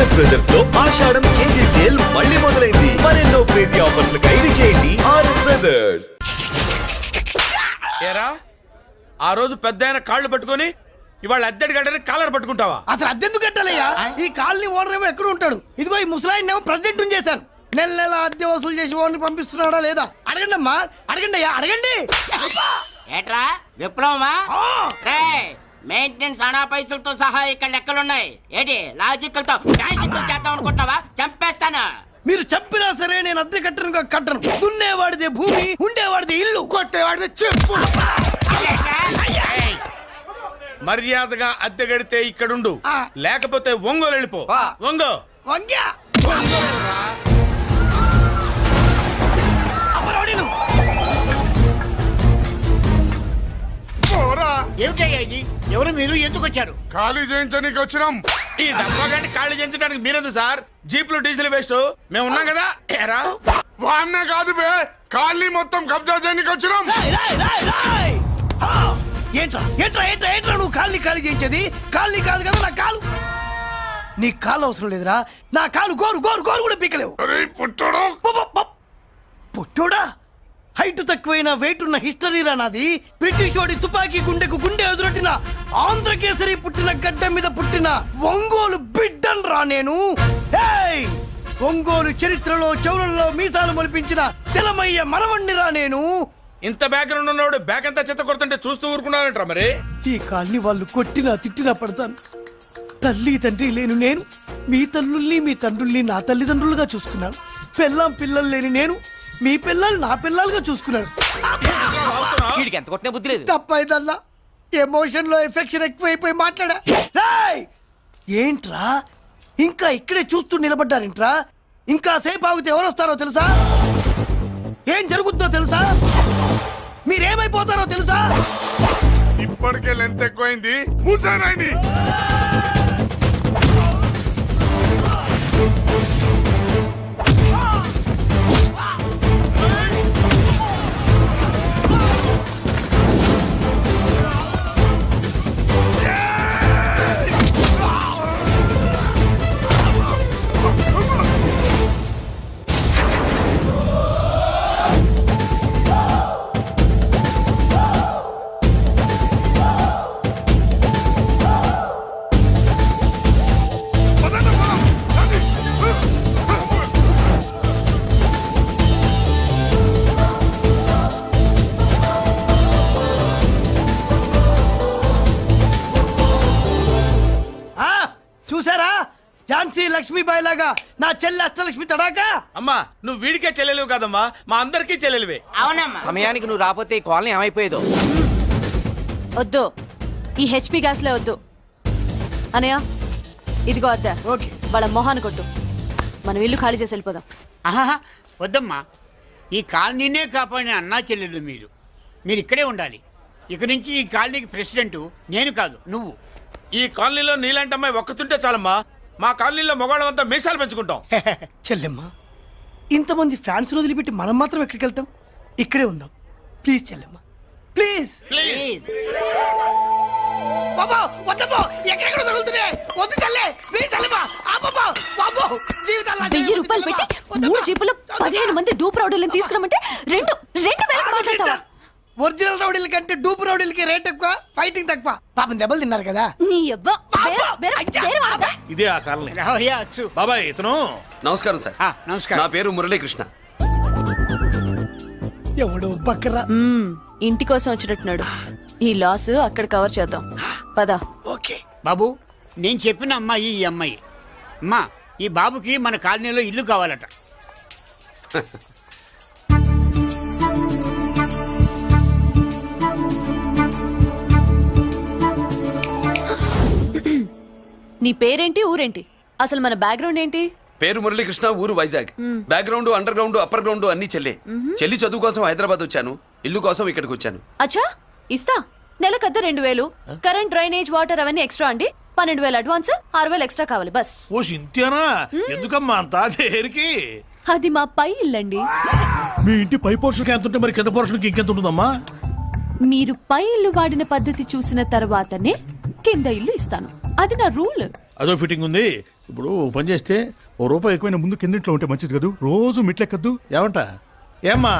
RS brothers లో ఆషాఢం KG sale మళ్ళీ మొదలైంది. మరెన్నో క్రేజీ ఆఫర్స్ ఖైదీ చేయండి ఆర్ఎస్ బ్రదర్స్. ఏరా ఆ రోజు పెద్ద ఆయన కాళ్ళు పట్టుకొని ఇవాళ అద్దెడి గడ్డని కాలర్ పట్టుకుంటావా? అసలు అద్దెందుకు కట్టాలయ్యా? ఈ కాలనీ ఓనర్ ఏమో ఎక్కడ ఉంటాడు? ఇదిగో ఈ ముసలాయిన్ ఏమో ప్రెసిడెంట్ చేశారు. నెల నెల అద్దె వసూలు చేసి ఓనర్ పంపిస్తున్నాడా లేదా అడగండి అమ్మా, అడగండి అయ్యా, అడగండి. ఏట్రా విప్లవమా? రే మెయింటెనెన్స్ అనా పైసలతో సహా ఇక్కడ లెక్కలున్నాయి. ఏంటి లాజికల్ తో మ్యాజికల్ చేద్దాం అనుకుంటున్నావా? చంపేస్తాను. మీరు చెప్పినా సరే నేను అద్దె కట్టను. దున్నేవాడిదే భూమి, ఉండేవాడిదే ఇల్లు, కొట్టేవాడిదే చెప్పు. మర్యాదగా అద్దె గడితే ఇక్కడుండు, లేకపోతే ఒంగోలు వెళ్ళిపో. ఒంగో వంగ్యా ఏమిటయ్యా ఇది? ఎవరు మీరు? ఎందుకు వచ్చారు? ఖాళీ చేయించడానికి వచ్చినాం. ఈ డబ్బా గండి ఖాళీ చేయించడానికి మీరెందుకు సార్? జీపులు డీజిల్ వేస్ట్, మేము ఉన్నాం కదా. ఏరా వాన్నే కాదు బే, ఖాళీ మొత్తం కబ్జా చేయడానికి వచ్చినాం. ఏంట్రా నువ్వు ఖాళీ చేయించేది? ఖాళీ కాదు కదా నా కాలు. నీ కాలు అవసరం లేదురా, నా కాలు గోరు కూడా పీకలేవు. పుట్టోడా? హైట్ తక్కువైన వెయిట్ ఉన్న హిస్టరీ రా నాది. బ్రిటిష్ వాడి తుపాకీ గుండెకు గుండె ఎదురొట్టిన ఆంధ్రకేసరి పుట్టిన గడ్డ మీద పుట్టిన ఒంగోలు బిడ్డన్ రా నేను. ఒంగోలు చరిత్రలో చౌరల్లో మీసాలు మొలిపించిన చలమయ్య మనవణ్ణి రా నేను. ఇంత బ్యాక్గ్రౌండ్ ఉన్నవాడు బ్యాక్ అంతా చెత్త కొడుతుంటే చూస్తూ ఊరుకున్నారంట. మరి ఈ కాల్ని వాళ్ళు కొట్టినా తిట్టినా పడతాను. తల్లి తండ్రి లేను నేను మీ తల్లుల్ని మీ తండ్రుల్ని నా తల్లిదండ్రులుగా చూసుకున్నాను. పెళ్ళాం పిల్లలు లేని నేను మీ పిల్లలు నా పిల్లలుగా చూసుకున్నాను. తప్పైదల్లా ఎమోషన్ లో ఎఫెక్షన్ ఎక్కువైపోయి మాట్లాడా. ఏంట్రా ఇంకా ఇక్కడే చూస్తూ నిలబడ్డారేంట్రా? ఇంకా సేపు ఆగితే ఎవరు వస్తారో తెలుసా? ఏం జరుగుతుందో తెలుసా? మీరేమైపోతారో తెలుసా? ఇప్పటికే లెంత్ ఎక్కువైంది. మూసానాయని చూసారా? ఝాన్సీ లక్ష్మీబాయి లాగా నా చెల్లి అష్టలక్ష్మి తడాకా. అమ్మా నువ్వు వీడికే చెల్లెలివి కాదమ్మా, మా అందరికీ చెల్లెలివే. అవునమ్మా. సమయానికి నువ్వు రాకపోతే ఈ కాలనీ ఏమైపోయేదో. వద్దు, ఈ హెచ్పి గ్యాస్లే వద్దు. అనయ్య ఇదిగో అద్దా. ఓకే, వాళ్ళ మొహాన్ని కొట్టు. మనం ఇల్లు ఖాళీ చేసి వెళ్ళిపోదాం. ఆహా వద్దమ్మా, ఈ కాలనీనే కాపాడిన అన్నా చెల్లెలు మీరు ఇక్కడే ఉండాలి. ఇక నుంచి ఈ కాలనీకి ప్రెసిడెంట్ నేను కాదు, నువ్వు. ఈ కాలనీలో నీలాంటి అమ్మాయి ఒక్కతుంటే చాలమ్మా. మా కాలనీలో మగవాళ్ళంతా మీసాలు పెంచుకుంటాం. చెల్లెమ్మ, ఇంతమంది ఫ్యాన్స్ వదిలిపెట్టి మనం మాత్రం ఎక్కడికి వెళ్తాం? ఇక్కడే ఉందాం ప్లీజ్ చెల్లెమ్మ, ప్లీజ్. ప్లీజ్. బాబా వద్దమ్మా, ఎక్కడెక్కడ తగులుతున్నాయి. వద్దు చెల్లె, ప్లీజ్ చెల్లెమ్మ. ఆపమ్మా బాబు, జీవితాలు 1000 రూపాయలు పెట్టి 3 జీపులు 15 మంది డూప్ రౌడీలను తీసుకురమంటే 2000 మాట్లాడతావా? ఒరిజినల్ రౌడీల కంటే డూప్ రౌడీలకి రేట్ ఎక్కువ, ఫైటింగ్ తక్కువ. పాపం దెబ్బలు తిన్నారు కదా. నీ యవ్వ ఇదే ఆ కాలనీ. రావయ్యా అచ్చు. బాబాయ్ ఇతను. నమస్కారం సార్. నమస్కారం. నా పేరు మురళీకృష్ణ. ఎవడో బక్కరా. ఇంటి కోసం వచ్చినట్టున్నాడు. ఈ లాస్ అక్కడ కవర్ చేద్దాం పద. ఓకే బాబు, నేను చెప్పిన అమ్మాయి ఈ అమ్మాయి. అమ్మా, ఈ బాబుకి మన కాలనీలో ఇల్లు కావాలట. నీ పేరేంటి, ఊరేంటి, అసలు మన బ్యాక్గ్రౌండ్ ఏంటి? పేరు మురళీకృష్ణ, ఊరు Vizag. Background under ground upper ground అన్ని చెల్లి. చెల్లి చదువు కోసం హైదరాబాద్ వచ్చాను, ఇల్లు కోసం ఇక్కడికి వచ్చాను. అచ్చా, ఇస్తా. నెలకద్ద 2000, కరెంట్ డ్రైనేజ్ వాటర్ అవన్నీ ఎక్స్ట్రా అండి. 12,000 అడ్వాన్స్, 6,000 ఎక్స్ట్రా కావాలి బస్. ఓ సింతేనా? ఎందుకమ్మా అంతా దేనికి? అది మా పై ఇల్లండి. మీ ఇంటి పై పోర్షన్కి ఎంత ఉంటే మరి కింద పోర్షన్కి ఇంకెంత ఉంటుందమ్మా? మీరు పై ఇల్లు వాడిన పద్ధతి చూసిన తర్వాతనే కింద ఇల్లు ఇస్తాను. అది నా రూల్. అదో ఫిట్టింగ్ ఉంది. ఇప్పుడు ఓ పని చేస్తే ఓ రూపాయి ఎక్కువైనా ముందు కిందింట్లో ఉంటే మంచిది కదూ. రోజు మిట్లెక్కద్దు ఏమంటా? ఏమ్మా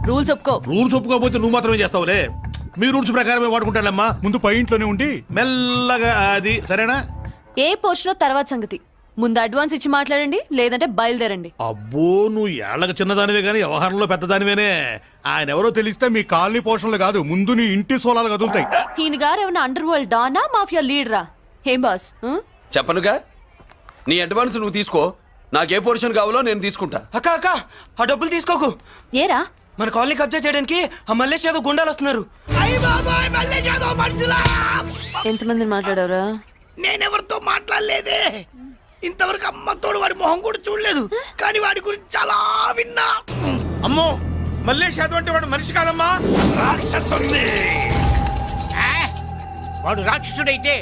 రూల్స్ ఒప్పుకో. రూల్స్ ఒప్పుకోకపోతే నువ్వు మాత్రమే చేస్తావులే. మీ రూల్స్ ప్రకారమే వాడుకుంటానమ్మా. ముందు పై ఇంట్లోనే ఉండి మెల్లగా అది సరేనా? ఏ పోర్షన్ తర్వాత సంగతి. ముందు అడ్వాన్స్ ఇచ్చి మాట్లాడండి, లేదంటే బయలుదేరండి. అబ్బో నువ్వు ఏళ్ళకి చిన్నదానివే కానీ వ్యవహారంలో పెద్దదానివేనే. ఆయన ఎవరో తెలిస్తే మీ కాలనీ పోషణలు కాదు, ముందు నీ ఇంటి సోలాలు కదులుతాయి. ఈయన గారు ఏమన్నా అండర్ వరల్డ్ డానా మాఫియా లీడరా? ఏం బాస్? చెప్పనుగా, నీ అడ్వాన్స్ నువ్వు తీసుకో. నాకే పోర్షన్ కావాలో నేను తీసుకుంటా. అక్క అక్క ఆ డబ్బులు తీసుకోకు. ఏరా? మన కాలనీ కబ్జా చేయడానికి ఆ మల్లేష్ యాదవ్ గుండాలు వస్తున్నారు. ఎంతమందిని మాట్లాడారా? నేనెవరితో మాట్లాడలేదే. ఇంతవరకు అమ్మతోడు వాడి మొహం కూడా చూడలేదు, కానీ వాడి గురించి చాలా విన్నా. అమ్మో, మల్లేష్ యాదవ్ అంటే వాడు మనిషి కాదమ్మా, రాక్షసుని. వాడు రాక్షసుడైతే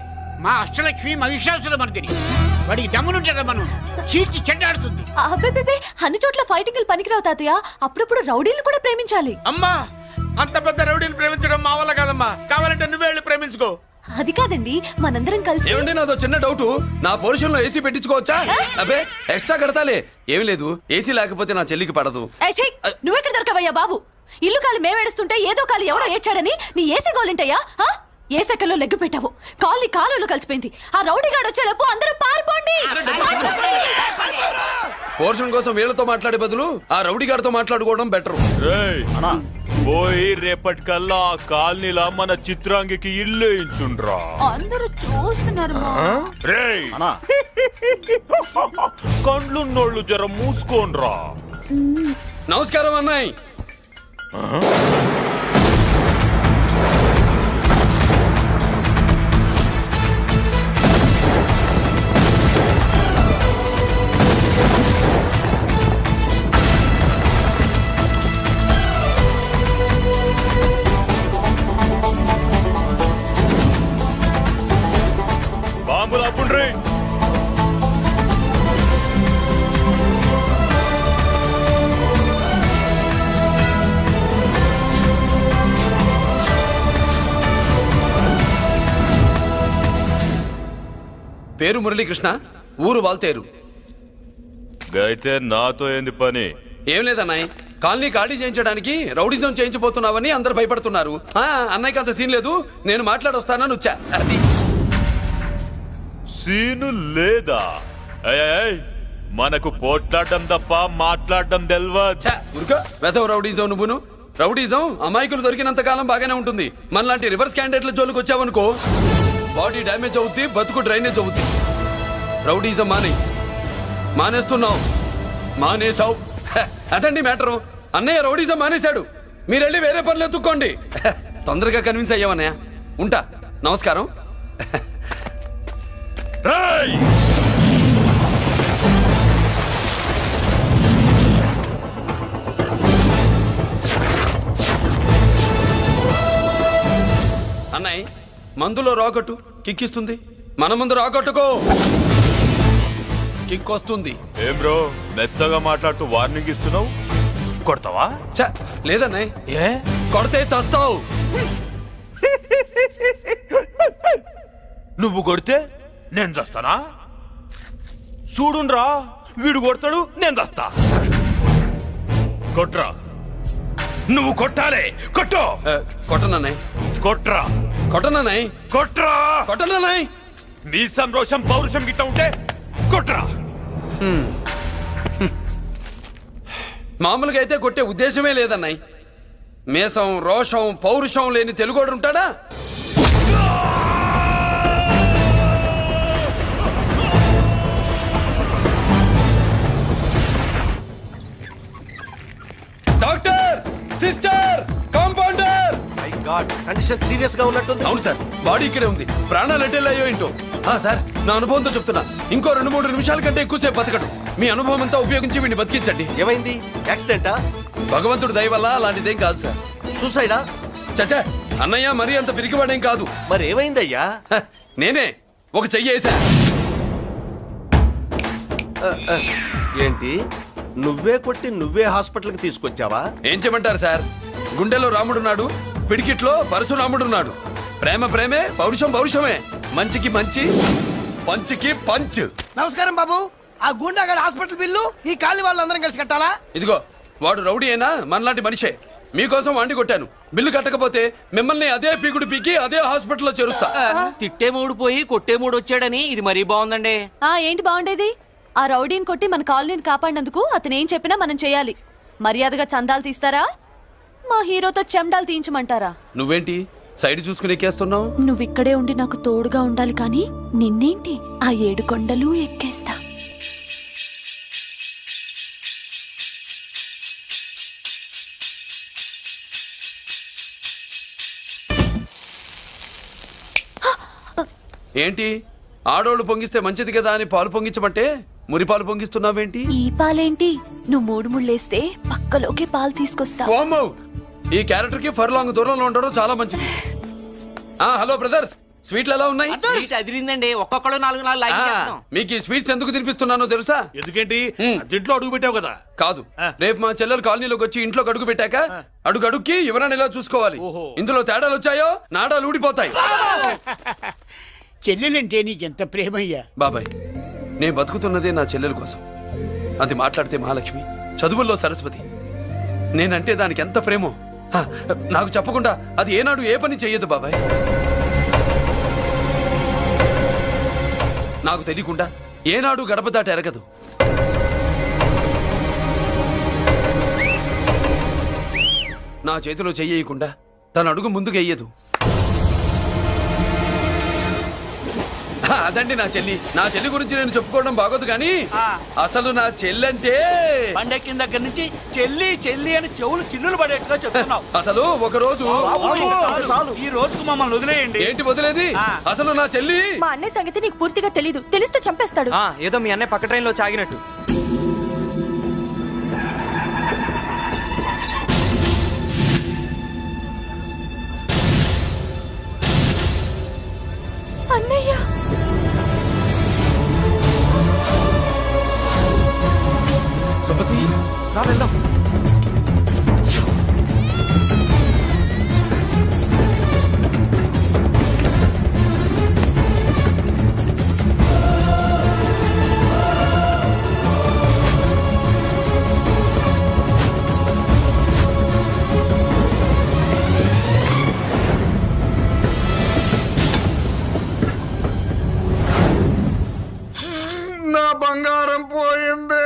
మా అష్టలక్ష్మి మహిషాసుల మర్దిని. వాడికి దమ్మునుంటారా మనం చీల్చి చెడ్డాడుతుంది. అబ్బే, అన్ని చోట్ల ఫైటింగ్ పనికిరావు తాతయ్య. అప్పుడప్పుడు రౌడీలు కూడా ప్రేమించాలి. అమ్మా, అంత పెద్ద రౌడీని ప్రేమించడం మా వల్ల కాదమ్మా. కావాలంటే నువ్వే వెళ్ళి ప్రేమించుకో. అది కాదండి, మనందరం కలిసి. ఏమండి, నాదో చిన్న డౌట్. నా పోర్షన్ లో ఏసీ పెట్టించుకోవచ్చా? అబ్బే ఎక్స్ట్రా కడతాలే. ఏమి లేదు, ఏసీ లేకపోతే నా చెల్లికి పడదు. నువ్వెక్కడ దొరకవయ్యా బాబు? ఇల్లు కాలి మేమేడుస్తుంటే ఏదో కాలి ఎవడో ఏడ్చాడని నీ ఏసీ గోలింటయ్యా? ఏ సెకల్లో లెగ్గు పెట్టావు? కాలి కాలులో కలిసిపోయింది. ఆ రౌడీ గాడు వచ్చేలోపు అందరూ పారిపోండి. పోర్షన్ కోసం వీళ్ళతో మాట్లాడే బదులు ఆ రౌడీ గారితో మాట్లాడుకోవడం బెటర్. పోయి రేపటికల్లా ఆ కాలనీలా మన చిత్రాంగికి ఇల్లు ఇచ్చుండ్రా. అందరూ చూస్తున్నారు. రేయ్ కండ్లున్నోళ్ళు జర మూసుకోండ్రా. నమస్కారం అన్నాయ్. బాంబులు అప్పుండ్రీ. పేరు మురళీకృష్ణ, ఊరు వాల్తేరు. అయితే నాతో ఏంది పని? ఏం లేదన్నాయ్, కాలనీ ఖాళీ చేయించడానికి రౌడిజం చేయించబోతున్నావని అందరు భయపడుతున్నారు. అన్నయ్యకి అంత సీన్ లేదు, నేను మాట్లాడొస్తానని వచ్చా. అది సీను లేదా? మనకు పోట్లాడడం తప్ప మాట్లాడడం తెల్వా. వెధవ రౌడీజం. నువ్వును రౌడీజం అమాయకులు దొరికినంత కాలం బాగానే ఉంటుంది. మనలాంటి రివర్స్ క్యాండిడేట్ల జోలికి వచ్చావనుకో బాడీ డ్యామేజ్ అవుద్ది, బతుకు డ్రైనేజ్ అవుద్ది. రౌడీజం మానేస్తున్నావు, మానేసావు. అదండి మ్యాటరు. అన్నయ్య రౌడీజం మానేశాడు, మీరెళ్ళి వేరే పనులు ఎత్తుక్కోండి. తొందరగా కన్విన్స్ అయ్యావన్నయ్య. ఉంటా, నమస్కారం. అన్నయ్య, మందులో రాకట్టు కిక్కిస్తుంది, మన ముందు రాకట్టుకో కిక్ వస్తుంది. ఏం బ్రో మెత్తగా మాట్లాడుతూ వార్నింగ్ ఇస్తున్నావు? కొడతావా? లేదన్నయ్య. ఏ కొడితే చస్తావు. నువ్వు కొడితే నేను చస్తానా? చూడుండ్రా, వీడు కొడతాడు, నేను చస్తా. కొట్రా, నువ్వు కొట్టాలి. కొట్టు. కొట్టనన్నయ్య. కొట్రా. కొట్టనన్నయ్య. కొట్రా. కొట్టనన్నయ్య. నీ సంరోషం పౌరుషం గిట్ట ఉంటే కొట్రా. మామూలుగా అయితే కొట్టే ఉద్దేశమే లేదన్నయ్య. మేషం, రోషం, పౌరుషం లేని తెలుగోడు ఉంటాడా? Doctor, sister, compounder. My God, condition serious గా ఉన్నట్టుంది. అవును సార్, బాడీ ఇక్కడే ఉంది. ప్రాణాలు ఎట్టెళ్ళాయో ఏంటో. సార్, నా అనుభవంతో చెప్తున్నా, ఇంకో 2-3 నిమిషాల కంటే ఎక్కువసేపు బతకడు. మీ అనుభవం అంతా ఉపయోగించి వీడిని బతికించండి. ఏమైంది? యాక్సిడెంటా? భగవంతుడు దయ వల్ల అలాంటిదేం కాదు సార్. సూసైడా? చచ్చా, అన్నయ్య మరీ అంత పిరికివాడేం కాదు. మరి ఏమైందయ్యా? నేనే ఒక చెయ్యేసా. ఏంటి, నువ్వే కొట్టి నువ్వే హాస్పిటల్కి తీసుకొచ్చావా? ఏం చేయమంటారు సార్, గుండెలో రాముడున్నాడు, పిడికిట్లో పరశురాముడున్నాడు. ప్రేమ ప్రేమే, పౌరుషం పౌరుషమే. మంచికి మంచి, పంచ్కి పంచ్. నమస్కారం బాబు. ఆ గుండాగడ్ హాస్పిటల్ బిల్లు ఈ కాలి వాళ్ళందరం కలిసి కట్టాలా? ఇదిగో వాడు రౌడీ అయినా మనలాంటి మనిషే. మీకోసం వండి కొట్టాను. బిల్లు కట్టకపోతే మిమ్మల్ని అదే పీకుడు పీకి అదే హాస్పిటల్లో చేరుస్తా. తిట్టే మూడు పోయి కొట్టే మూడు వచ్చాడని ఇది మరీ బాగుందండి. ఏంటి బాగుండేది? ఆ రౌడీని కొట్టి మన కాలనీని కాపాడినందుకు అతను ఏం చెప్పినా మనం చేయాలి. మర్యాదగా చందాలు తీస్తారా, మా హీరోతో చెండాలు తీయించమంటారా? నువ్వేంటి సైడ్ చూసుకుని ఎక్కేస్తున్నావు? నువ్విక్కడే ఉండి నాకు తోడుగా ఉండాలి కానీ నిన్నేంటి ఆ 7 కొండలు ఎక్కేస్తా. ఏంటి ఆడోళ్ళు పొంగిస్తే మంచిది కదా అని పాలు పొంగించమంటే మురిపాలు పొంగిస్తున్నావేంటి? ఈ పాలేంటి? నువ్వు 3 ముళ్ళేస్తే పక్కలోకే పాలు తీసుకొస్తా. వామ్మో! ఈ క్యారెక్టర్ కి ఫర్ లాంగ్ దూరంలో ఉండడం చాలా మంచిది. హలో బ్రదర్స్, స్వీట్లు ఎలా ఉన్నాయి? సీట్ అదిరిందండి. ఒక్కొక్కడు 4 లైక్ చేద్దాం. మీకు ఈ స్వీట్స్ ఎందుకు తినిపిస్తున్నానో తెలుసా? ఎందుకేంటి దీంట్లో అడుగు పెట్టావు కదా. కాదు, రేపు మా చెల్లెలు కాలనీలోకి వచ్చి ఇంట్లో అడుగు పెట్టాక అడుగుకి ఎవరైనా ఇలా చూసుకోవాలి. ఇందులో తేడాలు వచ్చాయో నాడాలు ఊడిపోతాయి. చెల్లెలంటే నీకెంత ప్రేమయ్యా. బాబాయ్, నేను బతుకుతున్నదే నా చెల్లెల కోసం. అది మాట్లాడితే మహాలక్ష్మి, చదువుల్లో సరస్వతి. నేనంటే దానికి ఎంత ప్రేమో నాకు చెప్పకుండా అది ఏనాడు ఏ పని చెయ్యదు బాబాయ్. నాకు తెలియకుండా ఏనాడు గడప దాట ఎరగదు. నా చేతిలో చెయ్యకుండా తన అడుగు ముందుకు వెయ్యదు. అదండి నా చెల్లి. నా చెల్లి గురించి నేను చెప్పుకోవడం బాగోదు కానీ అసలు నా చెల్లంటే పండెక్కిన దగ్గర నుంచి చెల్లి చెల్లి అని చెవులు చిల్లులు పడేట్టుగా చెప్తున్నావు. అసలు ఒక రోజు ఈ రోజుకు మమ్మల్ని వదిలేయండి. ఏంటి వదిలేది? అసలు నా చెల్లి మా అన్నయ్య సంగతి నీకు పూర్తిగా తెలీదు. తెలిస్తే చంపేస్తాడు. ఏదో మీ అన్నయ్య పక్క ట్రైన్ లో చాగినట్టు. అన్నయ్య సుమతి, రా వెళ్దాం. నా బంగారం పోయింది.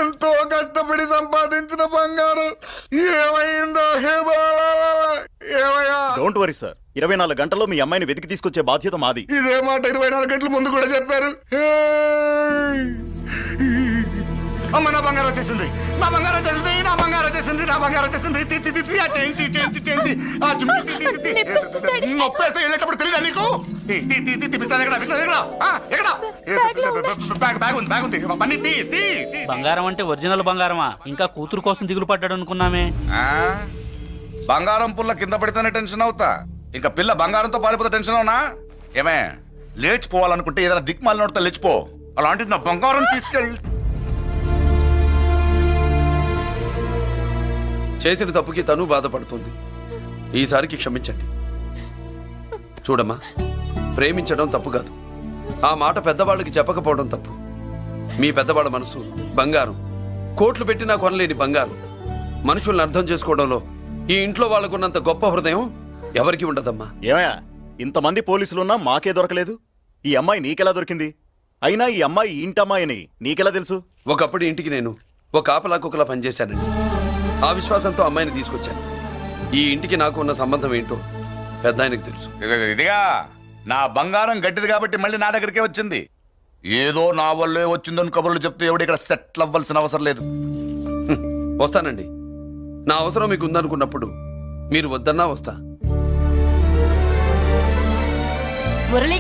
ఎంతో కష్టపడి సంపాదించిన బంగారం ఏమైందో హే బాబా, ఏమయ్యా? డోంట్ వరీ సార్, 24 గంటల్లో మీ అమ్మాయిని వెతికి తీసుకొచ్చే బాధ్యత మాది. ఇదే మాట 24 గంటల ముందు కూడా చెప్పారు. అమ్మ, నా బంగారం వచ్చేసింది, నా బంగారం వచ్చేసింది, నా బంగారం వచ్చేసింది, నా బంగారం వచ్చేసింది. ఆ చేయింది చేయింది చేయింది ఆ చుమ్మి నొప్పేస్తే వెళ్ళేటప్పుడు తెలియదా నీకు? బ్యాగ్ ఉంది, బ్యాగ్ ఉంది. పని తీ తీ. బంగారం అంటే ఒరిజినల్ బంగారమా? ఇంకా కూతురు కోసం దిగులు పడ్డాడు అనుకున్నామే. బంగారం పుల్ల కింద పడితేనే టెన్షన్ అవుతా, ఇంకా పిల్ల బంగారంతో పారిపోతే టెన్షన్ అవునా? ఏమే, లేచిపోవాలనుకుంటే ఏదైనా దిక్మాలినోడితో లేచిపో. అలాంటిది నా బంగారం తీసుకెళ్ళి. చేసిన తప్పుకి తను బాధపడుతుంది. ఈసారికి క్షమించండి. చూడమ్మా, ప్రేమించడం తప్పు కాదు. ఆ మాట పెద్దవాళ్ళకి చెప్పకపోవడం తప్పు. మీ పెద్దవాళ్ళ మనసు బంగారం, కోట్లు పెట్టినా కొనలేని బంగారం. మనుషుల్ని అర్థం చేసుకోవడంలో ఈ ఇంట్లో వాళ్ళకున్నంత గొప్ప హృదయం ఎవరికి ఉండదమ్మా. ఏమయ్యా, ఇంతమంది పోలీసులున్నా మాకే దొరకలేదు. ఈ అమ్మాయి నీకెలా దొరికింది? అయినా ఈ అమ్మాయి ఇంటమ్మాయి అని నీకెలా తెలుసు? ఒకప్పుడు ఇంటికి నేను ఒక ఆపలా కుక్కలా పనిచేశానండి. ఆ విశ్వాసంతో అమ్మాయిని తీసుకొచ్చాను. ఈ ఇంటికి నాకు ఉన్న సంబంధం ఏంటో పెద్ద ఆయనకు తెలుసు. ఇదిగా నా బంగారం గట్టిది కాబట్టి మళ్ళీ నా దగ్గరికే వచ్చింది. ఏదో నా వల్లే వచ్చిందని కబుర్లు చెప్తే ఎవడు ఇక్కడ సెటిల్ అవ్వాల్సిన అవసరం లేదు. వస్తానండి. నా అవసరం మీకు ఉందనుకున్నప్పుడు మీరు వద్దన్నా వస్తా. మురళి,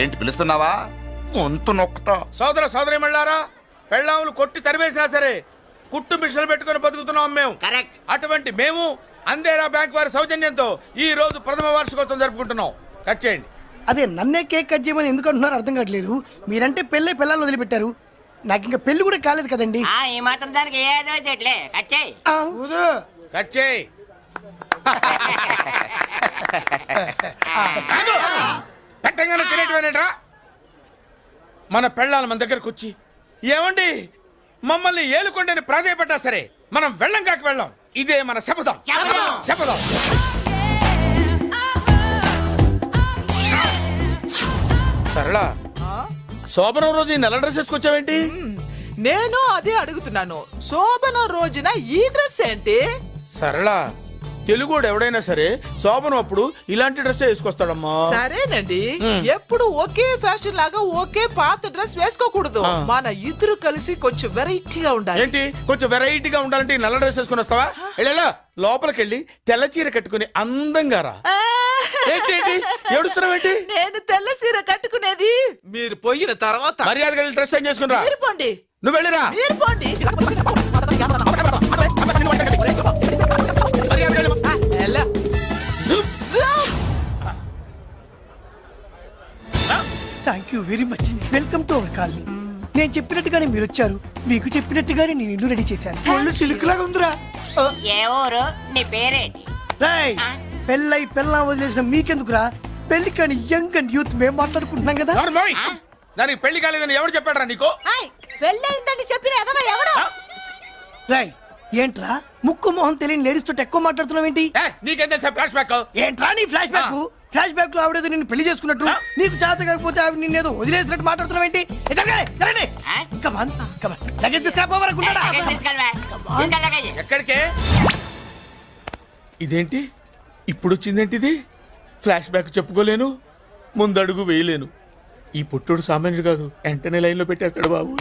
ఏంటి పిలుస్తున్నావా? వంతు నొక్కుతా. సోదర సోదరి మళ్ళారా, పెళ్ళాములు కొట్టి తరివేసినా సరే కుట్టు మిషన్లు పెట్టుకుని బతుకుతున్నాం మేము. కరెక్ట్. అటువంటి మేము అందేరా బ్యాంక్ వారి సౌజన్యంతో ఈ రోజు ప్రథమ వార్షికోత్సవం జరుపుకుంటున్నాం. కట్ చేయండి. అదే నన్నే కేక్ కట్ చేయమని ఎందుకు అంటున్నారో అర్థం కావట్లేదు. మీరంటే పెళ్ళై పిల్లల్ని వదిలిపెట్టారు, నాకు ఇంకా పెళ్లి కూడా కాలేదు కదండి. ఈ మాత్రం దానికి ఏదో చెట్లే కట్ చేయి. కట్ చేయి. పెట్టంగానే తినేటివేనేట్రా? మన పెళ్ళాలు మన దగ్గరకు వచ్చి ఏమండి మమ్మల్ని ఏలుకొండని ప్రాధాయపడ్డా సరే మనం వెళ్ళం కాక వెళ్ళం. ఇదే మన శపథం. శపథం. సరళ, శోభనం రోజు ఈ నల్ల డ్రెస్ వేసుకొచ్చావేంటి? నేను అదే అడుగుతున్నాను. శోభన రోజున ఈ డ్రెస్ ఏంటి? సరళ, తెలుగుడు ఎవడైనా సరే శోభనం అప్పుడు ఇలాంటి డ్రెస్ వేసుకొస్తాడమ్మా. సరేనండి, ఎప్పుడు ఒకే ఫ్యాషన్ లాగా ఒకే పాత డ్రెస్ వేసుకోకూడదు. మన ఇద్దరు కలిసి కొంచెం వెరైటీగా ఉండాలి. ఏంటి కొంచెం వెరైటీగా ఉండాలంటే ఈ నల్ల డ్రెస్ వేసుకుని వస్తావా? వెళ్ళా లోపలికి వెళ్ళి తెల్ల చీర కట్టుకుని అందంగా రా. ఏంటి ఏడుస్తున్నావేంటి? నేను తెల్ల సీర కట్టుకునేది మీరు పోయిన తర్వాత. మర్యాదగా వెళ్ళి డ్రెస్ చేంజ్ చేసుకుని రా. మీరు పోండి. నువ్వు వెళ్ళిరా. మీరు పోండి. మర్యాదగా వెళ్ళు. ఎలా? Thank you very much. Welcome to our colony. నేను చెప్పినట్టుగానే మీరు వచ్చారు, మీకు చెప్పినట్టుగానే నేను ఇల్లు రెడీ చేశాను. ఒళ్ళు సిల్క్ లాగా ఉందిరా. ఏ ఊరు? నీ పేరేంటి? రాయ్, పెళ్ళై పెళ్ళం వదిలేసిన మీకెందుకురా? పెళ్లి కాని యంగ్ అండ్ యూత్ మేము మాట్లాడుకుంటున్నాం కదా. ఎవరు మోయ్? దానికి పెళ్లి కాలేదని ఎవరు చెప్పాడరా నీకు? పెళ్ళయిందని చెప్పిన ఎదవ ఎవడు? రాయ్, ఏంట్రా ముక్కు మొహం తెలియని లేడీస్ తోటి ఎక్కువ మాట్లాడుతున్నావు ఏంటి? నీకేం తెలుసా ఫ్లాష్ బ్యాక్? ఏంట్రా నీ ఫ్లాష్ బ్యాక్? ఫ్లాష్ బ్యాక్ లో ఆవిడేదో నిన్ను పెళ్లి చేసుకున్నట్టు, నీకు చేత కాకపోతే ఆవిడ నిన్నేదో వదిలేసినట్టు మాట్లాడుతున్నావు ఏంటి? ఎక్కడికే? ఇదేంటి ఇప్పుడు వచ్చిందేంటి? ఇది ఫ్లాష్ బ్యాక్ చెప్పుకోలేను, ముందడుగు వేయలేను. ఈ పుట్టుడు సామాన్యుడు కాదు, వెంటనే లైన్ లో పెట్టేస్తాడు బాబు.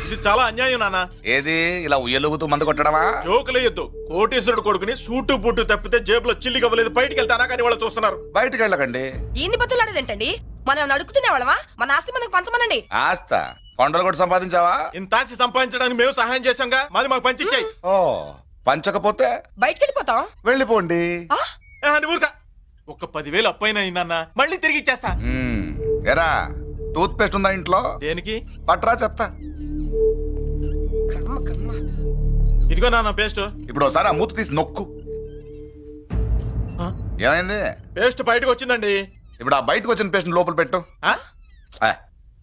ఇది చాలా అన్యాయం నాన్న. ఏది ఇలా ఉయ్యలుగుతూ మందు కొట్టడమా? జోకులేయొద్దు. కోటేశ్వరుడు కొడుకుని సూటు బూటు తప్పితే జేబులో చిల్లి కవ్వలేదు, బయటికి వెళ్తానా కానీ వాళ్ళు చూస్తున్నారు. బయటికి వెళ్ళకండి. ఏంది బతులాడేదేంటండి? మనం నడుకుతున్న వాళ్ళమా? మన ఆస్తి మనకు పంచమనండి. ఆస్త కొండలు కూడా సంపాదించావా? ఇంత ఆస్తి సంపాదించడానికి మేము సహాయం చేశాంగా, మాది మాకు పంచిచ్చాయి. ఓ, పంచకపోతే బయటికి వెళ్ళిపోతాం. వెళ్ళిపోండి. ఊరుక. ఒక 10,000 అప్పైన అయిందన్న, మళ్ళీ తిరిగి ఇచ్చేస్తా. ఎరా, టూత్ పేస్ట్ ఉందా ఇంట్లో? దేనికి? పట్రా చెప్తా. ఇదిగో నాన్న పేస్ట్. ఇప్పుడు ఒకసారి ఆ మూత తీసి నొక్కు. ఏమైంది? పేస్ట్ బయటకు వచ్చిందండి. ఇప్పుడు ఆ బయటకు వచ్చిన పేస్ట్ లోపల పెట్టు.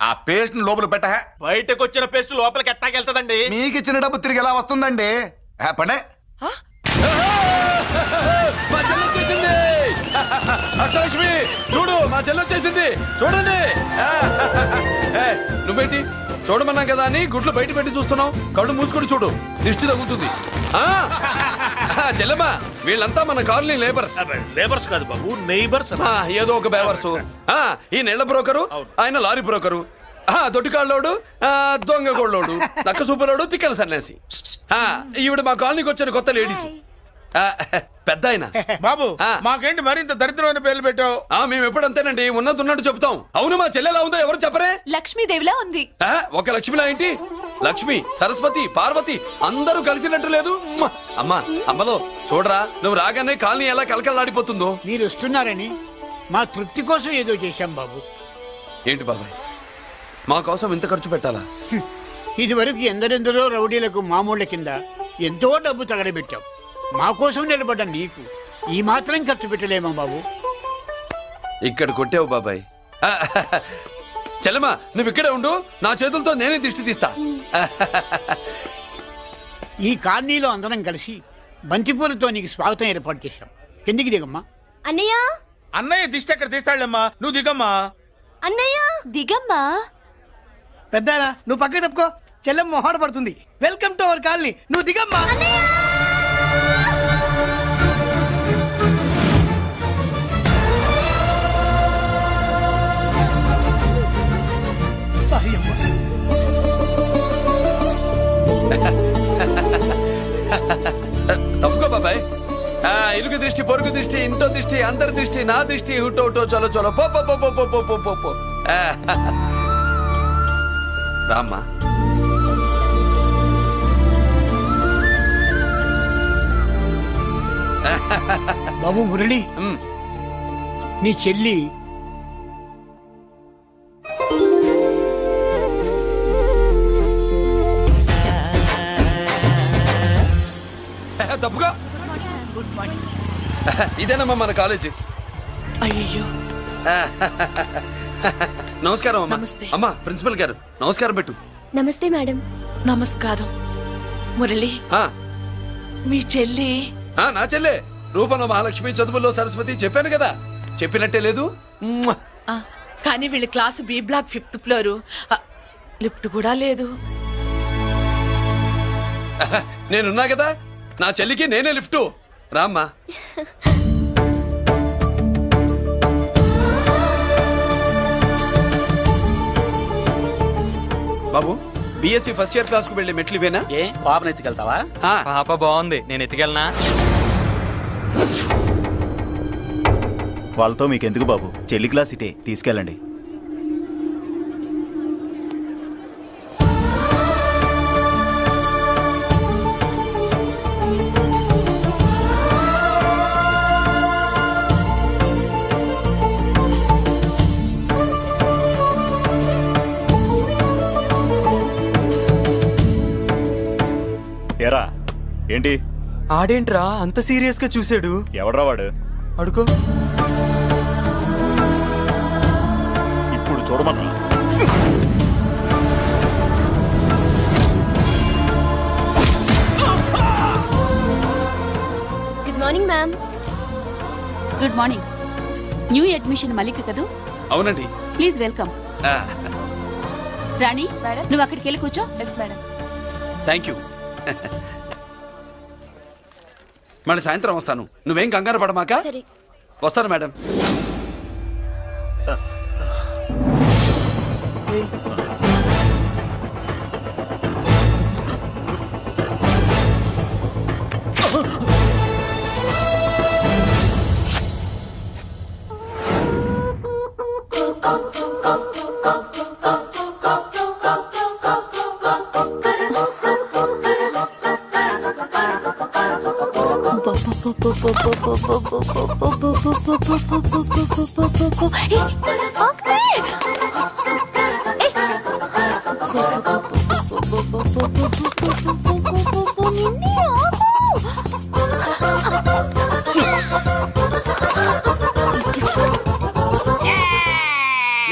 ఆ పేస్ట్ లోపల పెట్ట. బయటకు వచ్చిన పేస్ట్ లోపలికి ఎట్టాకెళ్తదండి? మీకు ఇచ్చిన డబ్బు తిరిగి ఎలా వస్తుందండి? పనే మా చెల్లి వచ్చేసింది. అష్టలక్ష్మి చూడు, మా చెల్లి వచ్చేసింది. చూడండి. నువ్వేంటి చూడమన్నాం కదా అని గుడ్లు బయట పెట్టి చూస్తున్నావు? కళ్ళు మూసుకొని చూడు, దిష్టి తగ్గుతుంది. చెల్లెమ్మా, వీళ్ళంతా మన కాలనీ లేబర్స్. లేబర్స్ కాదు బాబు, నైబర్స్. ఏదో ఒక బేవర్సు. ఈ నెల బ్రోకరు, ఆయన లారీ బ్రోకరు, దొడ్డికాళ్ళోడు, దొంగ గోళ్ళోడు, నక్క సూపరోడు, తిక్కల సన్యాసి. ఈవిడ మా కాలనీకి వచ్చిన కొత్త లేడీస్. పెద్ద ఆయన. బాబు, మాకేంటి మరింత దరిద్రమైన పేర్లు పెట్టావు? మేము ఎప్పుడంతేనండి, ఉన్నది ఉన్నట్టు చెప్తాం. అవును, మా చెల్లెలా ఉందో ఎవరు చెప్పరే? లక్ష్మీదేవిలా ఉంది. ఒక లక్ష్మిలా ఏంటి? లక్ష్మి, సరస్వతి, పార్వతి అందరూ కలిసినట్టు లేదు. అమ్మా, అమ్మలో చూడరా, నువ్వు రాగానే కాలనీ ఎలా కలకలాడిపోతుందో. మీరు వస్తున్నారని మా తృప్తి కోసం ఏదో చేశాం బాబు. ఏంటి బాబాయ్, మా కోసం ఇంత ఖర్చు పెట్టాలా? ఇదివరకు ఎందరెందరో రౌడీలకు మామూళ్ళ కింద ఎంతో డబ్బు తగలబెట్టాం. మా కోసం నిలబడ్డ నీకు ఈ మాత్రం ఖర్చు పెట్టలేమా బాబు? ఇక్కడ కొట్టావు బాబాయ్. చెల్లెమ్మా, నువ్వు ఇక్కడే ఉండు, నా చేతులతో నేనే దిష్టి తీస్తా. ఈ కాలనీలో అందరం కలిసి బంతిపూలతో నీకు స్వాగతం ఏర్పాటు చేశాం. కిందికి దిగమ్మా. అన్నయ్య, అన్నయ్య దిష్టి ఎక్కడ తీస్తాడమ్మా? నువ్వు దిగమ్మా. అన్నయ్య దిగమ్మా. పెద్దాయనా, నువ్వు పక్కకి తప్పుకో, చెల్లెమ్మ మొహాట పడుతుంది. Welcome to our colony. నువ్వు దిగమ్మా. సారీ అమ్మా. తప్పుకో బాబాయ్. ఇరుగు దృష్టి, పొరుగు దృష్టి, ఇంటో దృష్టి, అందరి దృష్టి, నా దృష్టి, హుటో హుటో, చలో చలో, పో పో పో పో పో పో పో. రామ్మా. బాబు మురళి, నీ చెల్లి తప్పుగా. ఇదేనమ్మా మన కాలేజీ. అయ్యో, నమస్కారం అమ్మా. నమస్తే. అమ్మా ప్రిన్సిపల్ గారు నమస్కారం పెట్టు. నమస్తే మేడం. నమస్కారం మురళి ఆ, మీ చెల్లి ఆ, నా చెల్లె రూపంలో మహాలక్ష్మి, చదువుల్లో సరస్వతి చెప్పాను కదా, చెప్పినట్టే లేదు. మ్మ్. ఆ, కానీ వీళ్ళ class B block 5th floor lift కూడా లేదు. నేనున్నా కదా, నా చెల్లికి నేనే లిఫ్ట్. రామ్మా. బాబు బిఎస్సి ఫస్ట్ ఇయర్ క్లాస్ కు వెళ్ళే మెట్లు ఇవేనా? ఏ పాపను ఎత్తుకెళ్తావా? ఆ. పాప బాగుంది, నేను ఎత్తుకెళ్ళనా? వాళ్ళతో మీకెందుకు బాబు, చెల్లి క్లాస్ ఇటే, తీసుకెళ్ళండి. ఎరా ఏంటి? ఆడేంట్రా అంత సీరియస్ గా చూసాడు? ఎవడ్రా వాడు? అడుకో. ఇప్పుడు చూడమన్నా. Good morning ma'am. Good morning. New admission Mallika కదూ? అవునండి. Please welcome. ఆ, రాణి నువ్వు అక్కడికి వెళ్ళి కూర్చో. Yes madam. Thank you. మళ్ళీ సాయంత్రం వస్తాను, నువ్వేం కంగారు పడమాక. సరే. వస్తాను మేడం.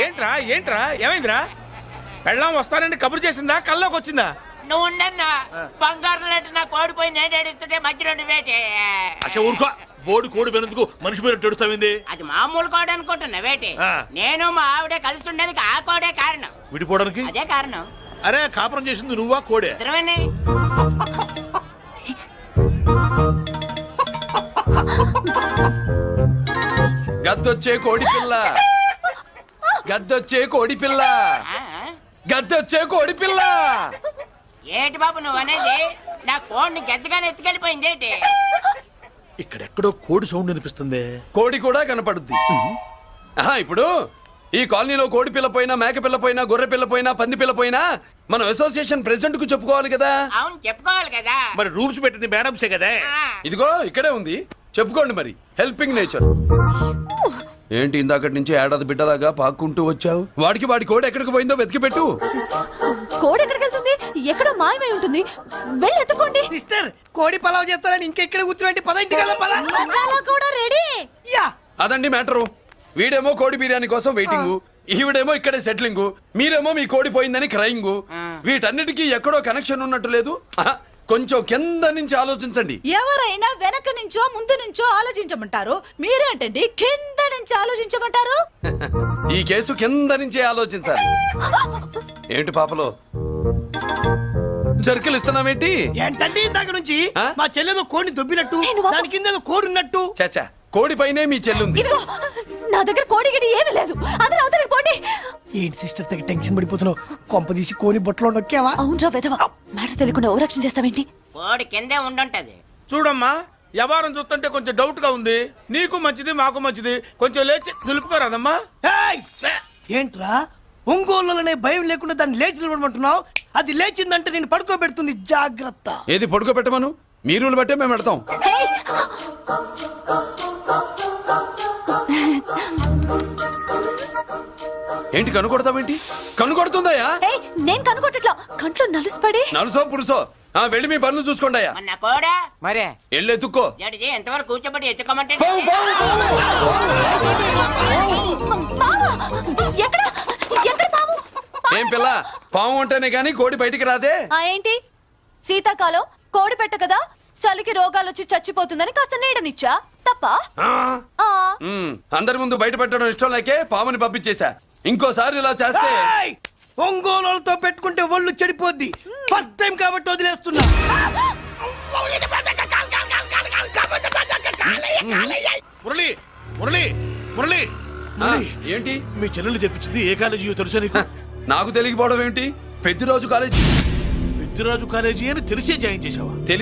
ఏంట్రా ఏంట్రా ఏమైందిరా? పెళ్ళాం వస్తానండి కబురు చేసిందా, కల్లోకి వచ్చిందా? నువ్వు ఉండన్నా బంగారం లాంటి నా కోడిపోయి నేను ఏడుస్తుంటే మధ్యలో నువ్వేటే. అసలు ఊరుకో, బోర్డు కోడి పెనందుకు మనిషి మీద టెడుస్తావింది. అది మామూలు కోడి అనుకుంటున్నా వేటి. ఆ. నేను మా ఆవిడే కలిసి ఉండడానికి ఆ కోడే కారణం. విడిపోవడానికి? అదే కారణం. అరే కాపురం చేసింది నువ్వా కోడే? ఇద్దరమేనే. గద్దొచ్చే కోడి పిల్ల, గద్దొచ్చే కోడి పిల్ల, ఆ? గద్దొచ్చే కోడి పిల్ల. ఏటి బాబు నువ్వు అనేది? నా కోడిని గెద్దగానే ఎత్తుకెళ్ళిపోయింది ఏంటి? ఇక్కడెక్కడో కోడి సౌండ్ అనిపిస్తుంది. కోడి కూడా కనపడుద్ది. ఆహా, ఇప్పుడు ఈ కాలనీలో కోడి పిల్ల పోయినా, మేక పిల్ల పోయినా, గొర్రె పిల్ల పోయినా, పంది పిల్ల పోయినా మనం అసోసియేషన్ ప్రెసిడెంట్ కు చెప్పుకోవాలి కదా. అవును చెప్పుకోవాలి కదా. మరి రూల్స్ పెట్టింది మేడమ్సే కదా. ఆ. ఇదిగో ఇక్కడే ఉంది, చెప్పుకోండి మరి. Helping nature. ఏంటి ఇందాకటి నుంచి ఏడాది బిడ్డలాగా పాక్కుంటూ వచ్చావు? వాడికి వాడి కోడి ఎక్కడికి పోయిందో వెతికి పెట్టు. కోడి ఎక్కడికి వెళ్తుంది? ఎక్కడో మాయమై ఉంటుంది. వెళ్ళి ఎత్తుకోండి. సిస్టర్ కోడి పలావ్ చేస్తారని ఇంకెక్కడ కూర్చోండి. పద ఇంటికి వెళ్దాం, పద. మసాలా కూడా రెడీ. యా. అదండి మ్యాటరు. వీడేమో కోడి బిర్యానీ కోసం వెయిటింగ్, ఈవిడేమో ఇక్కడే సెటిలింగ్, మీరేమో మీ కోడి పోయిందని క్రయింగ్. వీటన్నిటికీ ఎక్కడో కనెక్షన్ ఉన్నట్టు లేదు. ఆహా, కొంచెం కింద నుంచి ఆలోచించండి. ఎవరైనా వెనక నుంచో ముందు నుంచో ఆలోచించమంటారు, మీరేంటండి కింద నుంచి ఆలోచించమంటారు? ఈ కేసు కింద నుంచే ఆలోచించాలి. ఏంటి పాపలో జర్కలు ఇస్తున్నావేంటి? ఏంటండి ఇందాక నుంచి ఆ? మా చెల్లెదో కోడిని దొబ్బినట్టు, నేను వాపు- దాని కింద ఏదో కోడి ఉన్నట్టు. చాచా, కోడి పైనే మీ చెల్లుంది. ఇదిగో నా దగ్గర కోడి గిడి ఏమీ లేదు. అందరూ అవతలికి పోండి. ఏంటి సిస్టర్ తెగ టెన్షన్ పడిపోతున్నావు? కొంప తీసి కోడి బొట్టలో నొక్కావా? అవునరా వెధవ. మ్యాటర్ తెలియకుండా ఓ రక్షణ చేస్తావేంటి? కోడి కిందే ఉండుంటది. చూడమ్మా, వ్యవహారం చూస్తుంటే కొంచెం డౌట్ గా ఉంది. నీకు మంచిది మాకు మంచిది, కొంచెం లేచి నిలుపుకోరాదమ్మా. ఏయ్! ఏంట్రా ఒంగోలులోనే భయం లేకుండా దాన్ని లేచి నిలబడమంటున్నావు? అది లేచిందంటే నేను పడుకోబెడుతుంది, జాగ్రత్త. ఏది పడుకోబెట్టమను, మీ రూల్ బట్టే మేము పెడతాం. ఏంటి కనుకొడతావేంటి? కనుకొడుతుందయ్యా? ఏయ్, నేను కనుగొట్టట్లా. కంట్లో నలుసు పడి. నలుసో పురుసో వెళ్ళి మీ పనులు చూసుకోండి అయ్యా. మన కోడా మరే వెళ్ళి ఎత్తుక్కో. జడిజీ ఎంతవరకు కూర్చోబెట్టి ఎత్తుకోమంటే బావా, ఎక్కడ ఎక్కడ పాము? ఏం పిల్ల, పాము ఉంటేనే గాని కోడి బయటికి రాదే. ఏంటి శీతాకాలం కోడి పెట్ట కదా, చలికి రోగాలు వచ్చి చచ్చిపోతుందని కాస్త నీడనిచ్చా తప్ప. అందరి ముందు బయట పెట్టడం ఇష్టం లేకే పాముని పంపించేశా. ఇంకోసారి ఇలా చేస్తే ఒంగోలుతో పెట్టుకుంటే ఒళ్ళు చెడిపోద్ది. ఫస్ట్ టైం కాబట్టి వదిలేస్తున్నా. మురళి మురళి మురళి ఆ, ఏంటి మీ చెల్లెలు చెప్పించింది ఏ కాలేజీయో తెలుసా నీకు? నాకు తెలియకపోవడం ఏంటి? పెద్దిరాజు కాలేజీ. విద్యరాజు కాలేజీ అని తెలిసే జాయిన్ చేసావా? తెలి